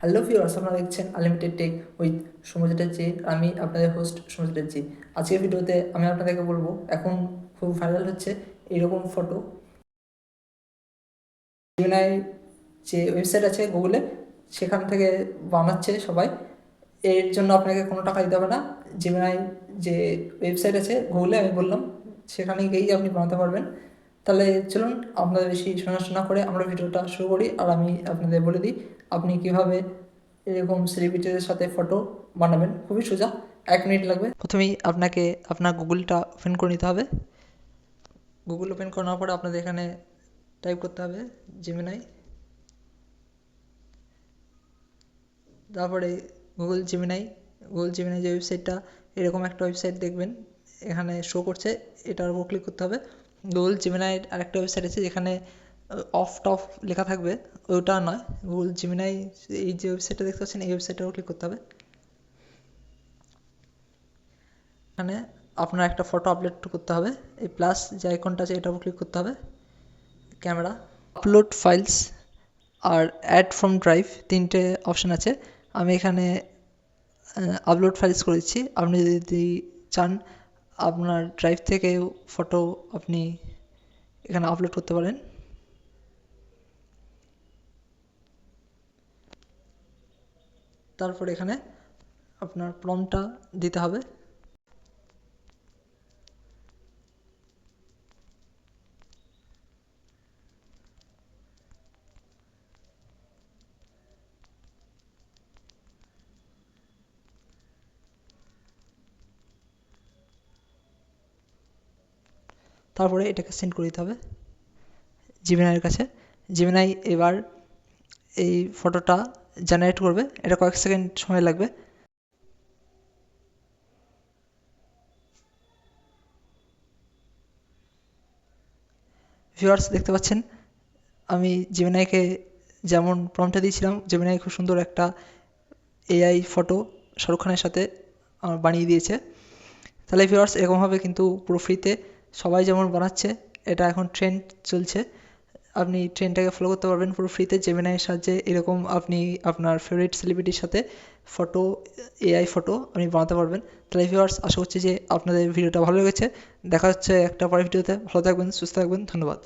Hello viewers, আপনারা দেখছেন unlimited take with সমুদ্রের জি। আমি আপনাদের হোস্ট সমুদ্রের জি। আজকের ভিডিওতে আমি আপনাদেরকে বলবো এখন খুব ভাইরাল হচ্ছে এইরকম ফটো। জেমিনাই যে ওয়েবসাইট আছে গুগলে, সেখান থেকে বানাচ্ছে সবাই। এর জন্য আপনাকে কোনো টাকা দিতে হবে না। জেমিনাই যে ওয়েবসাইট আছে গুগলে, আমি বললাম সেখানে গিয়েই আপনি বানাতে পারবেন। তাহলে চলুন আপনাদের বেশি শোনা করে আমরা ভিডিওটা শুরু করি, আর আমি আপনাদের বলে দিই আপনি কীভাবে এরকম সেলিব্রিটিদের সাথে ফটো বানাবেন। খুবই সোজা, 1 মিনিট লাগবে। প্রথমেই আপনাকে আপনার গুগলটা ওপেন করে নিতে হবে। গুগল ওপেন করার পরে আপনাদের এখানে টাইপ করতে হবে জেমিনাই, তারপরে গুগল জেমিনাই যে ওয়েবসাইটটা, এরকম একটা ওয়েবসাইট দেখবেন এখানে শো করছে, এটার উপর ক্লিক করতে হবে। গুগল জেমিনাইয়ের আরেকটা ওয়েবসাইট আছে যেখানে অফ টপ লেখা থাকবে, ওটা নয়, গুগল জেমিনাই এই যে ওয়েবসাইটটা দেখতে পাচ্ছেন এই ওয়েবসাইটের উপর ক্লিক করতে হবে। এখানে আপনার একটা ফটো আপলোড করতে হবে, এই প্লাস যে আইকনটা আছে এটার উপর ক্লিক করতে হবে। ক্যামেরা, আপলোড ফাইলস আর অ্যাড ফ্রম ড্রাইভ, তিনটে অপশান আছে। আমি এখানে আপলোড ফাইলস করে দিচ্ছি। আপনি যদি চান আপনার ড্রাইভ থেকে ফটো আপনি এখানে আপলোড করতে পারেন। তারপর এখানে আপনার প্রম্পটটা দিতে হবে। তারপরে এটাকে সেন্ড করে দিতে হবে জেমিনাইয়ের কাছে। জেমিনাই এবার এই ফটোটা জেনারেট করবে, এটা কয়েক সেকেন্ড সময় লাগবে। ভিউয়ার্স দেখতে পাচ্ছেন আমি জেমিনাইকে যেমন প্রম্পটটা দিয়েছিলাম, জেমিনাই খুব সুন্দর একটা এআই ফটো শাহরুখ খানের সাথে বানিয়ে দিয়েছে। তাহলে ভিউয়ার্স এরকমভাবে কিন্তু পুরো ফ্রিতে সবাই যেমন বানাচ্ছে, এটা এখন ট্রেন্ড চলছে, আপনি ট্রেন্ডটাকে ফলো করতে পারবেন পুরো ফ্রিতে জেমিনাইয়ের সাহায্যে। এরকম আপনি আপনার ফেভারিট সেলিব্রিটির সাথে ফটো, এআই ফটো আপনি বানাতে পারবেন। তাহলে ভিউয়ার্স আশা করছি যে আপনাদের ভিডিওটা ভালো লেগেছে। দেখা হচ্ছে একটা পরের ভিডিওতে। ভালো থাকবেন, সুস্থ থাকবেন, ধন্যবাদ।